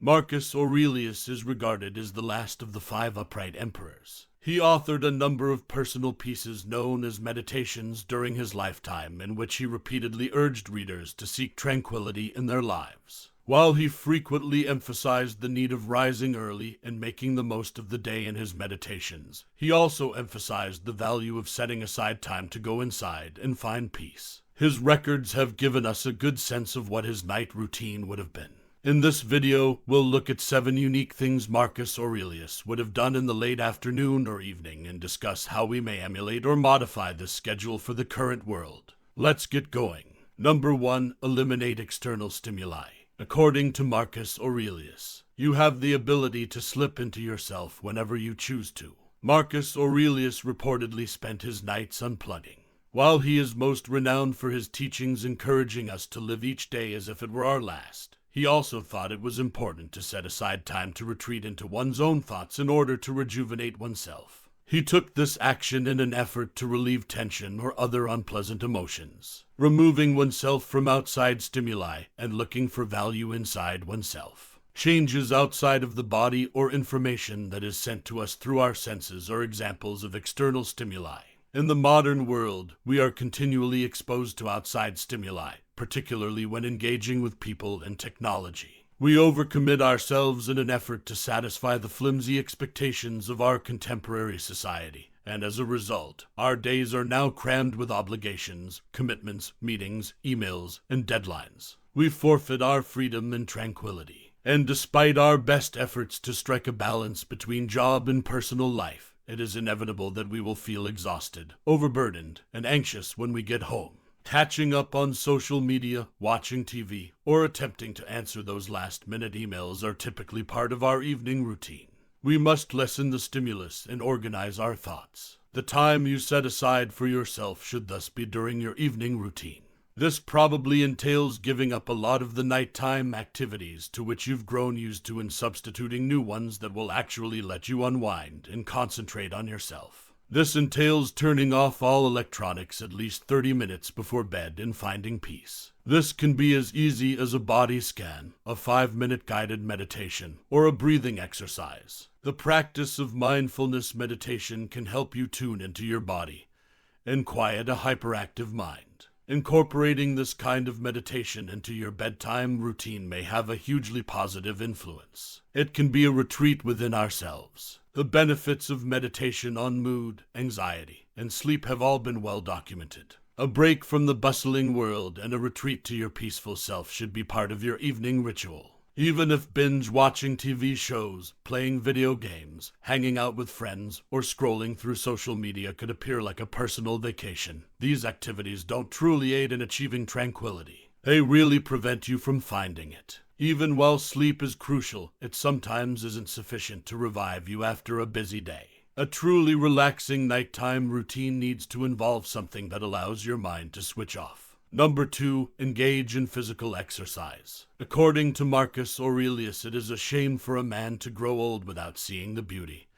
Marcus Aurelius is regarded as the last of the 5 upright emperors. He authored a number of personal pieces known as meditations during his lifetime, in which he repeatedly urged readers to seek tranquility in their lives. While he frequently emphasized the need of rising early and making the most of the day in his meditations, he also emphasized the value of setting aside time to go inside and find peace. His records have given us a good sense of what his night routine would have been. In this video, we'll look at 7 unique things Marcus Aurelius would have done in the late afternoon or evening and discuss how we may emulate or modify this schedule for the current world. Let's get going. Number 1. Eliminate external stimuli. According to Marcus Aurelius, you have the ability to slip into yourself whenever you choose to. Marcus Aurelius reportedly spent his nights unplugging. While he is most renowned for his teachings encouraging us to live each day as if it were our last, he also thought it was important to set aside time to retreat into one's own thoughts in order to rejuvenate oneself. He took this action in an effort to relieve tension or other unpleasant emotions, removing oneself from outside stimuli and looking for value inside oneself. Changes outside of the body or information that is sent to us through our senses are examples of external stimuli. In the modern world, we are continually exposed to outside stimuli, particularly when engaging with people and technology. We overcommit ourselves in an effort to satisfy the flimsy expectations of our contemporary society, and as a result, our days are now crammed with obligations, commitments, meetings, emails, and deadlines. We forfeit our freedom and tranquility. And despite our best efforts to strike a balance between job and personal life, it is inevitable that we will feel exhausted, overburdened, and anxious when we get home. Catching up on social media, watching TV, or attempting to answer those last-minute emails are typically part of our evening routine. We must lessen the stimulus and organize our thoughts. The time you set aside for yourself should thus be during your evening routine. This probably entails giving up a lot of the nighttime activities to which you've grown used to and substituting new ones that will actually let you unwind and concentrate on yourself. This entails turning off all electronics at least 30 minutes before bed and finding peace. This can be as easy as a body scan, a 5-minute guided meditation, or a breathing exercise. The practice of mindfulness meditation can help you tune into your body and quiet a hyperactive mind. Incorporating this kind of meditation into your bedtime routine may have a hugely positive influence. It can be a retreat within ourselves. The benefits of meditation on mood, anxiety, and sleep have all been well documented. A break from the bustling world and a retreat to your peaceful self should be part of your evening ritual. Even if binge-watching TV shows, playing video games, hanging out with friends, or scrolling through social media could appear like a personal vacation, these activities don't truly aid in achieving tranquility. They really prevent you from finding it. Even while sleep is crucial, it sometimes isn't sufficient to revive you after a busy day. A truly relaxing nighttime routine needs to involve something that allows your mind to switch off. Number 2, engage in physical exercise. According to Marcus Aurelius, it is a shame for a man to grow old without seeing the beauty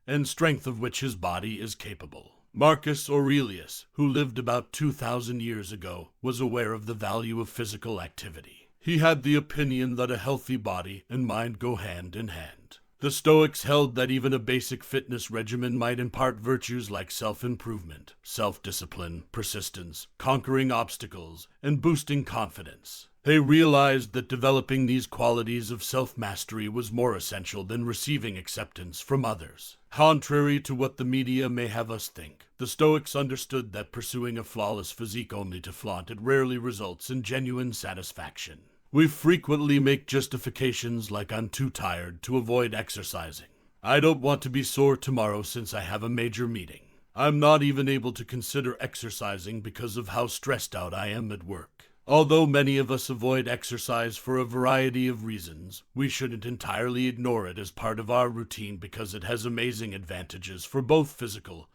and strength of which his body is capable. Marcus Aurelius, who lived about 2,000 years ago, was aware of the value of physical activity. He had the opinion that a healthy body and mind go hand in hand. The Stoics held that even a basic fitness regimen might impart virtues like self-improvement, self-discipline, persistence, conquering obstacles, and boosting confidence. They realized that developing these qualities of self-mastery was more essential than receiving acceptance from others. Contrary to what the media may have us think, the Stoics understood that pursuing a flawless physique only to flaunt it rarely results in genuine satisfaction. We frequently make justifications like I'm too tired to avoid exercising. I don't want to be sore tomorrow since I have a major meeting. I'm not even able to consider exercising because of how stressed out I am at work. Although many of us avoid exercise for a variety of reasons, we shouldn't entirely ignore it as part of our routine because it has amazing advantages for both physical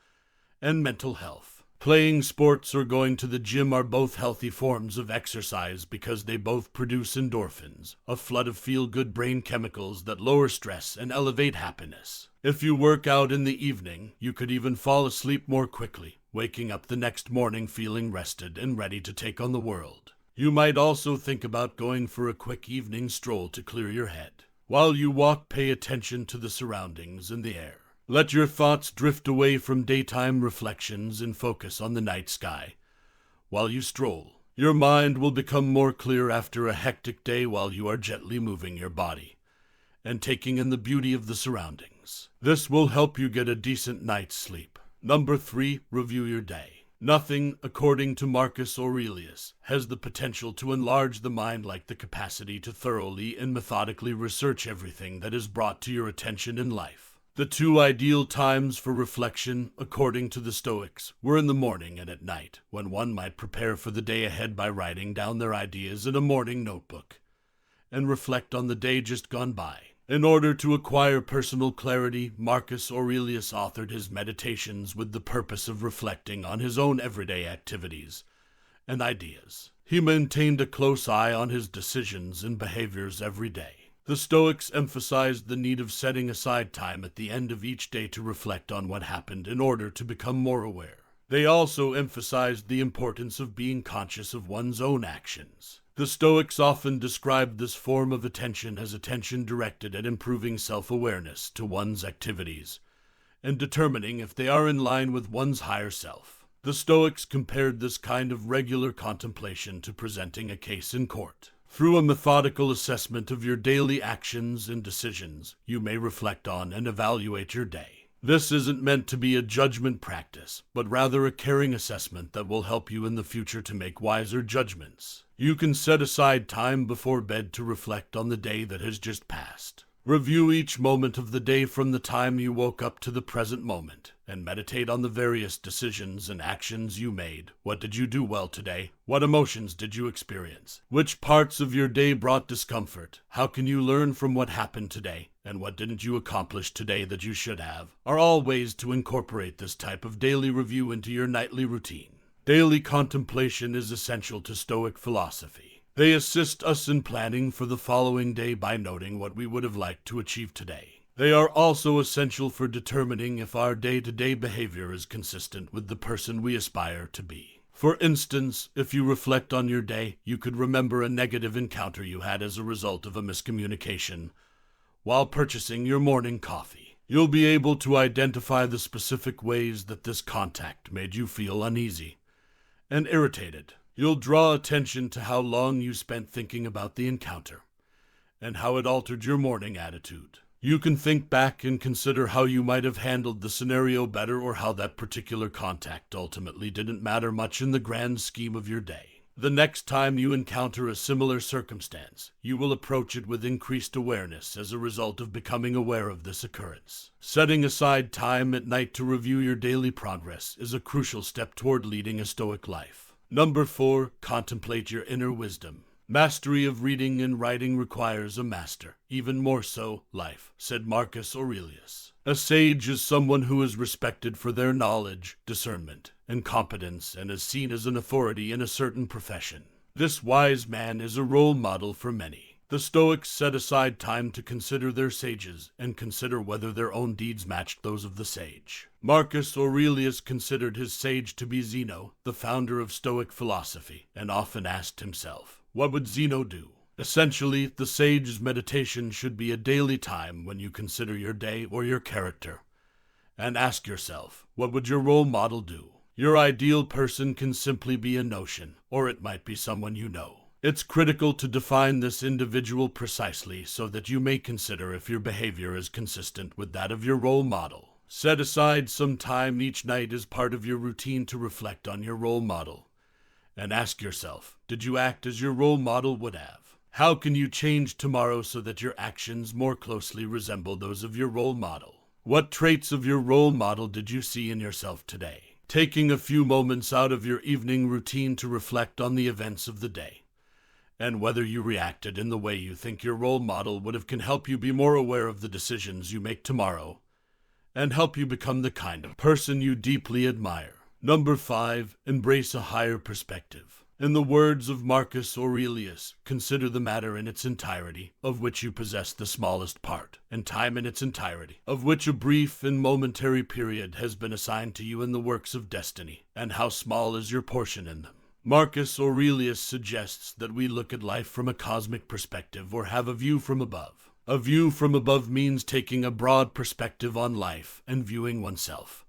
and mental health. Playing sports or going to the gym are both healthy forms of exercise because they both produce endorphins, a flood of feel-good brain chemicals that lower stress and elevate happiness. If you work out in the evening, you could even fall asleep more quickly, waking up the next morning feeling rested and ready to take on the world. You might also think about going for a quick evening stroll to clear your head. While you walk, pay attention to the surroundings and the air. Let your thoughts drift away from daytime reflections and focus on the night sky. While you stroll, your mind will become more clear after a hectic day while you are gently moving your body and taking in the beauty of the surroundings. This will help you get a decent night's sleep. Number 3, review your day. Nothing, according to Marcus Aurelius, has the potential to enlarge the mind like the capacity to thoroughly and methodically research everything that is brought to your attention in life. The 2 ideal times for reflection, according to the Stoics, were in the morning and at night, when one might prepare for the day ahead by writing down their ideas in a morning notebook and reflect on the day just gone by. In order to acquire personal clarity, Marcus Aurelius authored his Meditations with the purpose of reflecting on his own everyday activities and ideas. He maintained a close eye on his decisions and behaviors every day. The Stoics emphasized the need of setting aside time at the end of each day to reflect on what happened in order to become more aware. They also emphasized the importance of being conscious of one's own actions. The Stoics often described this form of attention as attention directed at improving self-awareness to one's activities and determining if they are in line with one's higher self. The Stoics compared this kind of regular contemplation to presenting a case in court. Through a methodical assessment of your daily actions and decisions, you may reflect on and evaluate your day. This isn't meant to be a judgment practice, but rather a caring assessment that will help you in the future to make wiser judgments. You can set aside time before bed to reflect on the day that has just passed. Review each moment of the day from the time you woke up to the present moment, and meditate on the various decisions and actions you made. What did you do well today? What emotions did you experience? Which parts of your day brought discomfort? How can you learn from what happened today? And what didn't you accomplish today that you should have? Are all ways to incorporate this type of daily review into your nightly routine. Daily contemplation is essential to Stoic philosophy. They assist us in planning for the following day by noting what we would have liked to achieve today. They are also essential for determining if our day-to-day behavior is consistent with the person we aspire to be. For instance, if you reflect on your day, you could remember a negative encounter you had as a result of a miscommunication while purchasing your morning coffee. You'll be able to identify the specific ways that this contact made you feel uneasy and irritated. You'll draw attention to how long you spent thinking about the encounter and how it altered your morning attitude. You can think back and consider how you might have handled the scenario better or how that particular contact ultimately didn't matter much in the grand scheme of your day. The next time you encounter a similar circumstance, you will approach it with increased awareness as a result of becoming aware of this occurrence. Setting aside time at night to review your daily progress is a crucial step toward leading a Stoic life. Number 4, contemplate your inner wisdom. Mastery of reading and writing requires a master, even more so, life, said Marcus Aurelius. A sage is someone who is respected for their knowledge, discernment, and competence and is seen as an authority in a certain profession. This wise man is a role model for many. The Stoics set aside time to consider their sages and consider whether their own deeds matched those of the sage. Marcus Aurelius considered his sage to be Zeno, the founder of Stoic philosophy, and often asked himself, what would Zeno do? Essentially, the sage's meditation should be a daily time when you consider your day or your character, and ask yourself, what would your role model do? Your ideal person can simply be a notion, or it might be someone you know. It's critical to define this individual precisely so that you may consider if your behavior is consistent with that of your role model. Set aside some time each night as part of your routine to reflect on your role model and ask yourself, did you act as your role model would have? How can you change tomorrow so that your actions more closely resemble those of your role model? What traits of your role model did you see in yourself today? Taking a few moments out of your evening routine to reflect on the events of the day and whether you reacted in the way you think your role model would have can help you be more aware of the decisions you make tomorrow and help you become the kind of person you deeply admire. Number 5, embrace a higher perspective. In the words of Marcus Aurelius, consider the matter in its entirety, of which you possess the smallest part, and time in its entirety, of which a brief and momentary period has been assigned to you in the works of destiny, and how small is your portion in them. Marcus Aurelius suggests that we look at life from a cosmic perspective or have a view from above. A view from above means taking a broad perspective on life and viewing oneself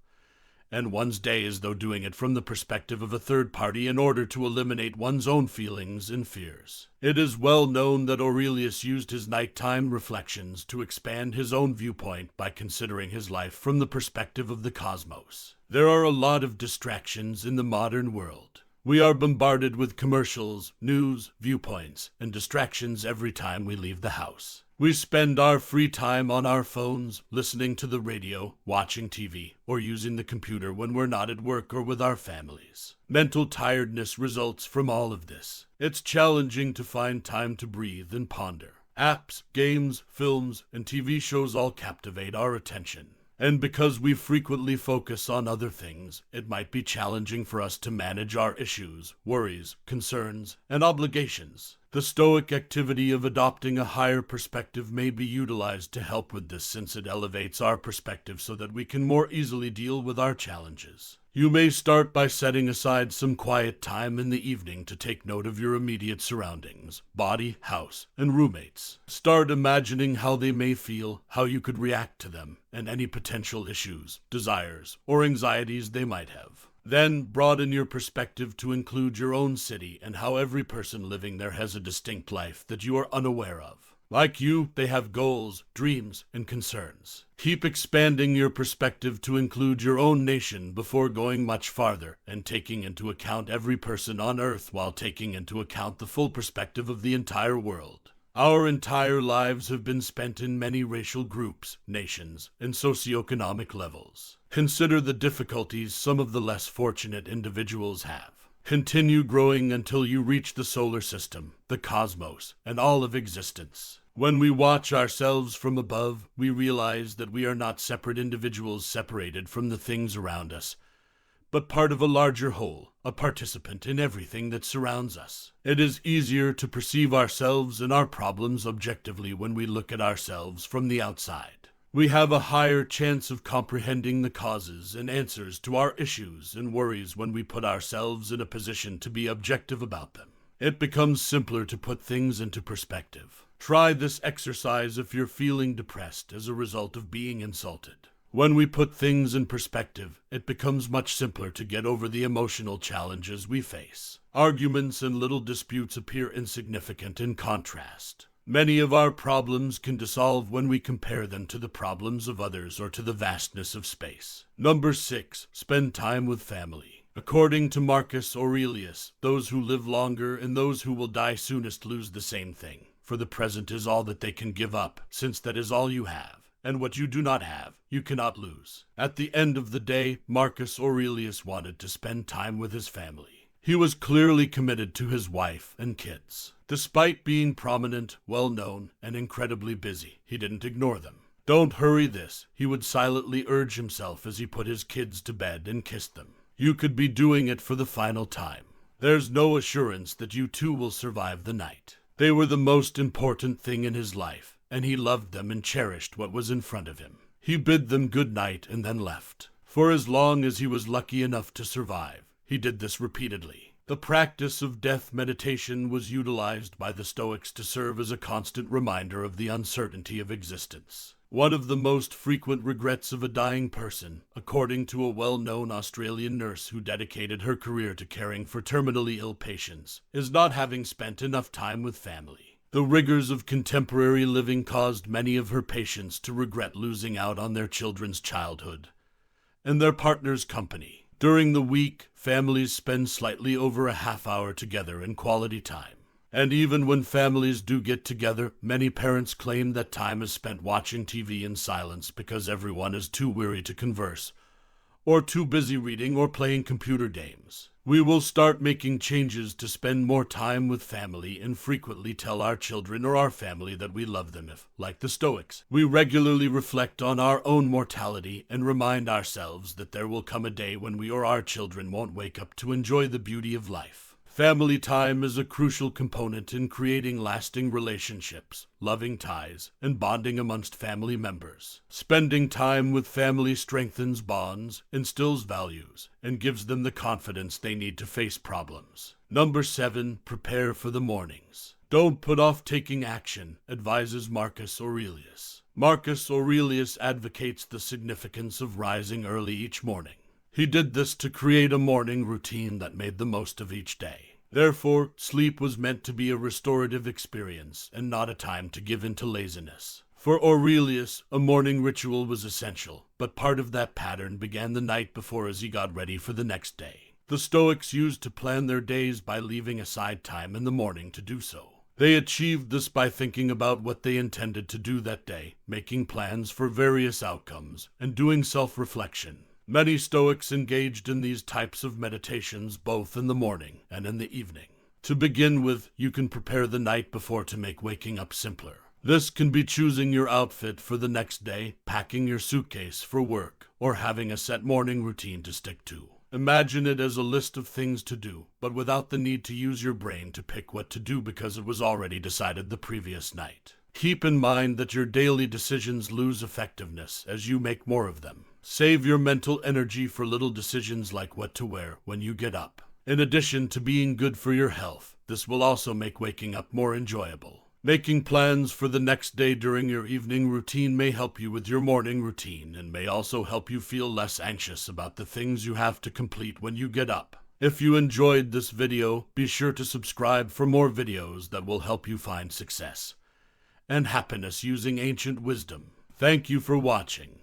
and one's day as though doing it from the perspective of a third party in order to eliminate one's own feelings and fears. It is well known that Aurelius used his nighttime reflections to expand his own viewpoint by considering his life from the perspective of the cosmos. There are a lot of distractions in the modern world. We are bombarded with commercials, news, viewpoints, and distractions every time we leave the house. We spend our free time on our phones, listening to the radio, watching TV, or using the computer when we're not at work or with our families. Mental tiredness results from all of this. It's challenging to find time to breathe and ponder. Apps, games, films, and TV shows all captivate our attention. And because we frequently focus on other things, it might be challenging for us to manage our issues, worries, concerns, and obligations. The Stoic activity of adopting a higher perspective may be utilized to help with this, since it elevates our perspective so that we can more easily deal with our challenges. You may start by setting aside some quiet time in the evening to take note of your immediate surroundings, body, house, and roommates. Start imagining how they may feel, how you could react to them, and any potential issues, desires, or anxieties they might have. Then broaden your perspective to include your own city and how every person living there has a distinct life that you are unaware of. Like you, they have goals, dreams, and concerns. Keep expanding your perspective to include your own nation before going much farther and taking into account every person on Earth while taking into account the full perspective of the entire world. Our entire lives have been spent in many racial groups, nations, and socioeconomic levels. Consider the difficulties some of the less fortunate individuals have. Continue growing until you reach the solar system, the cosmos, and all of existence. When we watch ourselves from above, we realize that we are not separate individuals separated from the things around us, but part of a larger whole, a participant in everything that surrounds us. It is easier to perceive ourselves and our problems objectively when we look at ourselves from the outside. We have a higher chance of comprehending the causes and answers to our issues and worries when we put ourselves in a position to be objective about them. It becomes simpler to put things into perspective. Try this exercise if you're feeling depressed as a result of being insulted. When we put things in perspective, it becomes much simpler to get over the emotional challenges we face. Arguments and little disputes appear insignificant in contrast. Many of our problems can dissolve when we compare them to the problems of others or to the vastness of space. Number 6, spend time with family. According to Marcus Aurelius, those who live longer and those who will die soonest lose the same thing. For the present is all that they can give up, since that is all you have. And what you do not have, you cannot lose. At the end of the day, Marcus Aurelius wanted to spend time with his family. He was clearly committed to his wife and kids. Despite being prominent, well-known, and incredibly busy, he didn't ignore them. Don't hurry this, he would silently urge himself as he put his kids to bed and kissed them. You could be doing it for the final time. There's no assurance that you too will survive the night. They were the most important thing in his life, and he loved them and cherished what was in front of him. He bid them good night and then left. For as long as he was lucky enough to survive, he did this repeatedly. The practice of death meditation was utilized by the Stoics to serve as a constant reminder of the uncertainty of existence. One of the most frequent regrets of a dying person, according to a well-known Australian nurse who dedicated her career to caring for terminally ill patients, is not having spent enough time with family. The rigors of contemporary living caused many of her patients to regret losing out on their children's childhood and their partner's company. During the week, families spend slightly over a half hour together in quality time. And even when families do get together, many parents claim that time is spent watching TV in silence because everyone is too weary to converse, or too busy reading or playing computer games. We will start making changes to spend more time with family and frequently tell our children or our family that we love them if, like the Stoics, we regularly reflect on our own mortality and remind ourselves that there will come a day when we or our children won't wake up to enjoy the beauty of life. Family time is a crucial component in creating lasting relationships, loving ties, and bonding amongst family members. Spending time with family strengthens bonds, instills values, and gives them the confidence they need to face problems. Number 7, prepare for the mornings. Don't put off taking action, advises Marcus Aurelius. Marcus Aurelius advocates the significance of rising early each morning. He did this to create a morning routine that made the most of each day. Therefore, sleep was meant to be a restorative experience and not a time to give in to laziness. For Aurelius, a morning ritual was essential, but part of that pattern began the night before as he got ready for the next day. The Stoics used to plan their days by leaving aside time in the morning to do so. They achieved this by thinking about what they intended to do that day, making plans for various outcomes, and doing self-reflection. Many Stoics engaged in these types of meditations both in the morning and in the evening. To begin with, you can prepare the night before to make waking up simpler. This can be choosing your outfit for the next day, packing your suitcase for work, or having a set morning routine to stick to. Imagine it as a list of things to do, but without the need to use your brain to pick what to do because it was already decided the previous night. Keep in mind that your daily decisions lose effectiveness as you make more of them. Save your mental energy for little decisions like what to wear when you get up. In addition to being good for your health, this will also make waking up more enjoyable. Making plans for the next day during your evening routine may help you with your morning routine and may also help you feel less anxious about the things you have to complete when you get up. If you enjoyed this video, be sure to subscribe for more videos that will help you find success and happiness using ancient wisdom. Thank you for watching.